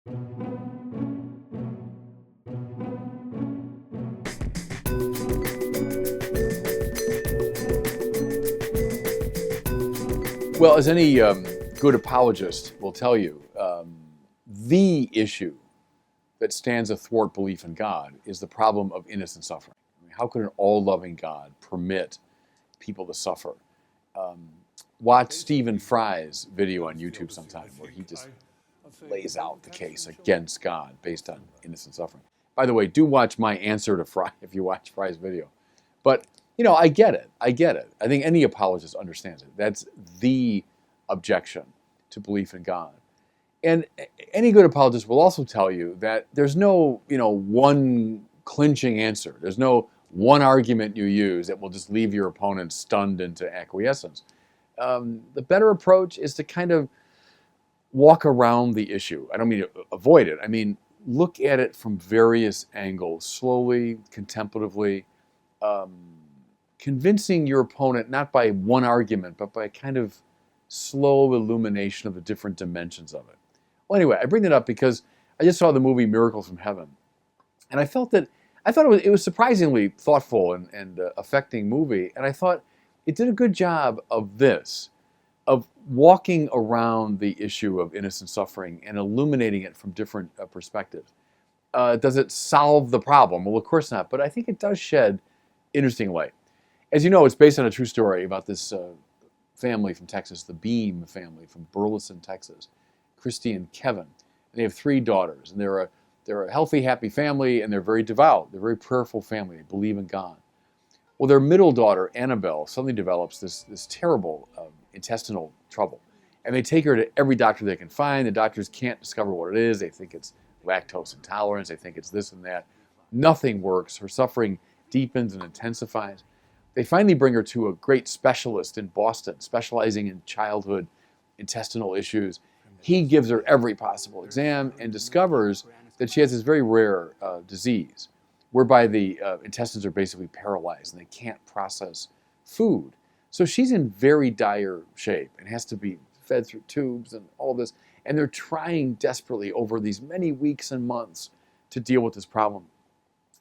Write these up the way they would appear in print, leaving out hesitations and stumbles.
Well, as any good apologist will tell you, the issue that stands athwart belief in God is the problem of innocent suffering. I mean, how could an all-loving God permit people to suffer? Watch Stephen Fry's video on YouTube sometime where he just lays out the case against God based on innocent suffering. By the way, do watch my answer to Fry if you watch Fry's video. But, I get it. I think any apologist understands it. That's the objection to belief in God. And any good apologist will also tell you that there's no, one clinching answer. There's no one argument you use that will just leave your opponent stunned into acquiescence. The better approach is to kind of walk around the issue. I don't mean to avoid it. I mean, look at it from various angles, slowly, contemplatively, convincing your opponent not by one argument, but by a kind of slow illumination of the different dimensions of it. Well, anyway, I bring that up because I just saw the movie Miracles from Heaven, and I thought it was surprisingly thoughtful and affecting movie, and I thought it did a good job of this, of walking around the issue of innocent suffering and illuminating it from different perspectives. Does it solve the problem? Well, of course not, but I think it does shed interesting light. As you know, it's based on a true story about this family from Texas, the Beam family from Burleson, Texas, Christy and Kevin. And they have 3 daughters, and they're a healthy, happy family, and they're very devout. They're a very prayerful family. They believe in God. Well, their middle daughter, Annabelle, suddenly develops this terrible intestinal trouble. And they take her to every doctor they can find. The doctors can't discover what it is. They think it's lactose intolerance. They think it's this and that. Nothing works. Her suffering deepens and intensifies. They finally bring her to a great specialist in Boston, specializing in childhood intestinal issues. He gives her every possible exam and discovers that she has this very rare disease, whereby the intestines are basically paralyzed and they can't process food. So she's in very dire shape and has to be fed through tubes and all this. And they're trying desperately over these many weeks and months to deal with this problem,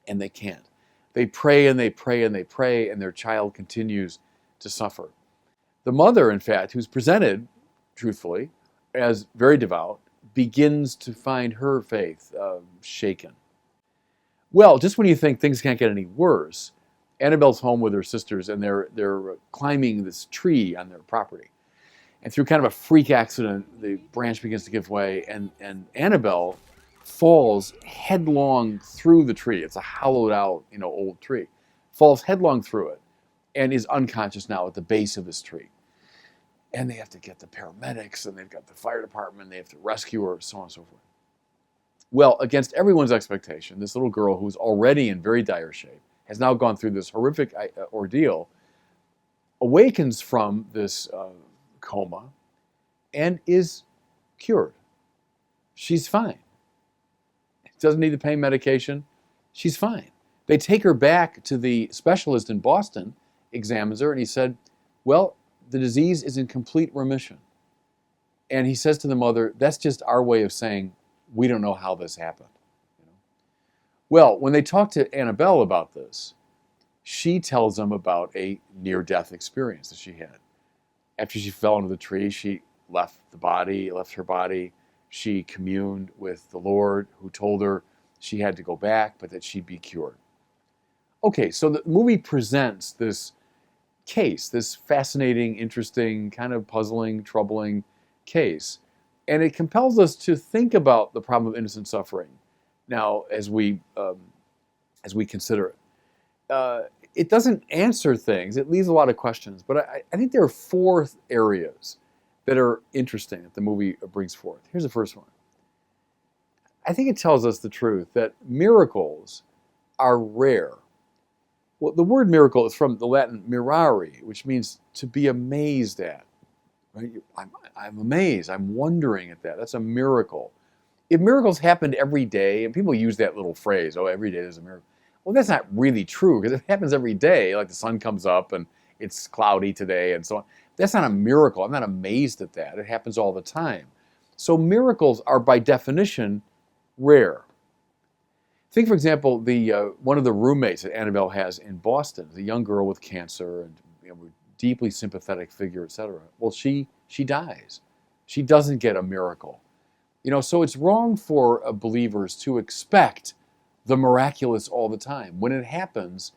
and they can't. They pray and they pray and they pray, and their child continues to suffer. The mother, in fact, who's presented, truthfully, as very devout, begins to find her faith shaken. Well, just when you think things can't get any worse, Annabelle's home with her sisters, and they're climbing this tree on their property. And through kind of a freak accident, the branch begins to give way, and Annabelle falls headlong through the tree. It's a hollowed out, old tree. Falls headlong through it and is unconscious now at the base of this tree. And they have to get the paramedics, and they've got the fire department, they have to rescue her, so on and so forth. Well, against everyone's expectation, this little girl who's already in very dire shape, has now gone through this horrific ordeal, awakens from this coma and is cured. She's fine. Doesn't need the pain medication. She's fine. They take her back to the specialist in Boston, examines her, and he said, well, the disease is in complete remission. And he says to the mother, that's just our way of saying, we don't know how this happened. Well, when they talk to Annabelle about this, she tells them about a near-death experience that she had. After she fell into the tree, she left her body. She communed with the Lord, who told her she had to go back, but that she'd be cured. Okay, so the movie presents this case, this fascinating, interesting, kind of puzzling, troubling case. And it compels us to think about the problem of innocent suffering now as we consider it. It doesn't answer things. It leaves a lot of questions. But I think there are 4 areas that are interesting that the movie brings forth. Here's the first one. I think it tells us the truth that miracles are rare. Well, the word miracle is from the Latin mirari, which means to be amazed at. Right? I'm amazed. I'm wondering at that. That's a miracle. If miracles happened every day, and people use that little phrase, oh, every day there's a miracle. Well, that's not really true, because it happens every day. Like the sun comes up and it's cloudy today and so on. That's not a miracle. I'm not amazed at that. It happens all the time. So miracles are by definition rare. Think, for example, the one of the roommates that Annabelle has in Boston, the young girl with cancer and deeply sympathetic figure, etc. Well, she dies. She doesn't get a miracle. So it's wrong for believers to expect the miraculous all the time. When it happens,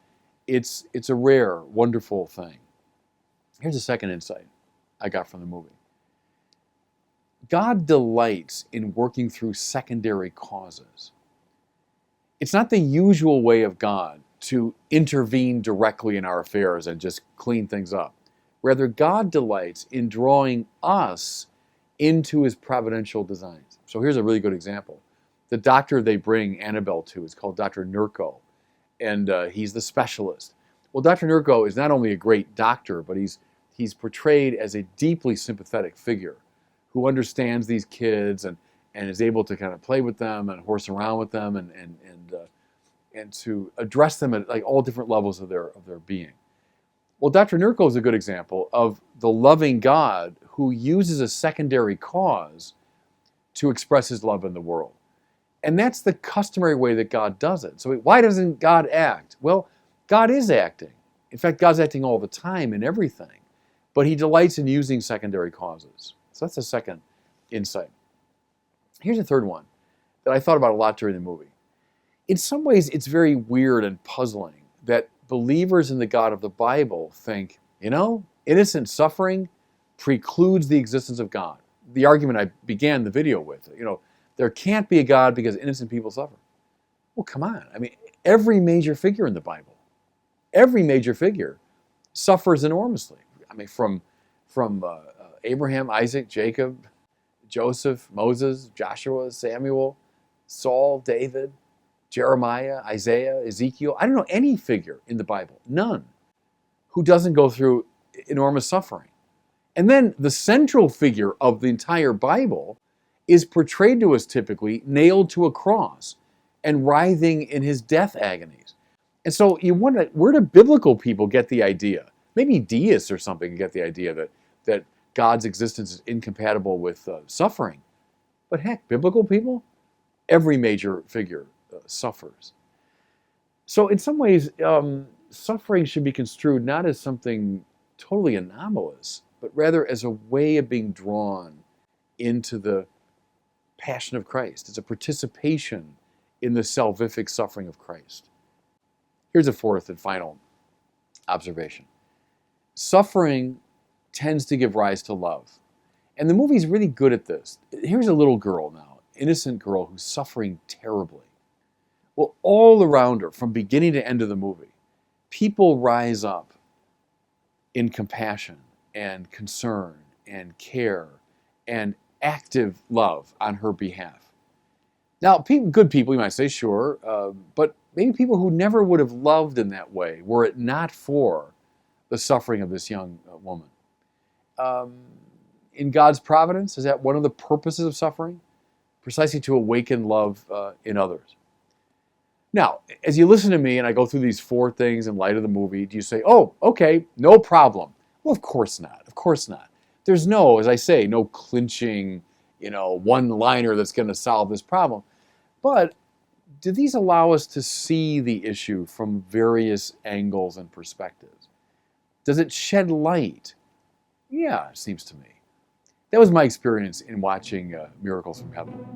it's a rare, wonderful thing. Here's a second insight I got from the movie. God delights in working through secondary causes. It's not the usual way of God to intervene directly in our affairs and just clean things up. Rather, God delights in drawing us into his providential designs. So here's a really good example. The doctor they bring Annabelle to is called Dr. Nurko, and he's the specialist. Well, Dr. Nurko is not only a great doctor, but he's portrayed as a deeply sympathetic figure who understands these kids and is able to kind of play with them and horse around with them and to address them at like all different levels of their being. Well, Dr. Nurko is a good example of the loving God who uses a secondary cause to express his love in the world. And that's the customary way that God does it. So why doesn't God act? Well, God is acting. In fact, God's acting all the time in everything. But he delights in using secondary causes. So that's the second insight. Here's a third one that I thought about a lot during the movie. In some ways, it's very weird and puzzling that believers in the God of the Bible think, innocent suffering precludes the existence of God. The argument I began the video with, there can't be a God because innocent people suffer. Well, come on. I mean, every major figure in the Bible, every major figure suffers enormously. I mean, from Abraham, Isaac, Jacob, Joseph, Moses, Joshua, Samuel, Saul, David, Jeremiah, Isaiah, Ezekiel. I don't know any figure in the Bible, none, who doesn't go through enormous suffering. And then the central figure of the entire Bible is portrayed to us typically nailed to a cross and writhing in his death agonies. And so you wonder, where do biblical people get the idea? Maybe deists or something get the idea that God's existence is incompatible with suffering. But heck, biblical people, every major figure suffers. So in some ways, suffering should be construed not as something totally anomalous, but rather as a way of being drawn into the passion of Christ. It's a participation in the salvific suffering of Christ. Here's a fourth and final observation. Suffering tends to give rise to love. And the movie's really good at this. Here's a little girl now, innocent girl who's suffering terribly. Well, all around her, from beginning to end of the movie, people rise up in compassion and concern and care and active love on her behalf. Now, good people, you might say, sure, but maybe people who never would have loved in that way were it not for the suffering of this young woman. In God's providence, is that one of the purposes of suffering? Precisely to awaken love in others. Now, as you listen to me and I go through these four things in light of the movie, do you say, oh, okay, no problem? Well, of course not. Of course not. There's no, as I say, no clinching, one-liner that's going to solve this problem. But do these allow us to see the issue from various angles and perspectives? Does it shed light? Yeah, it seems to me. That was my experience in watching Miracles from Heaven.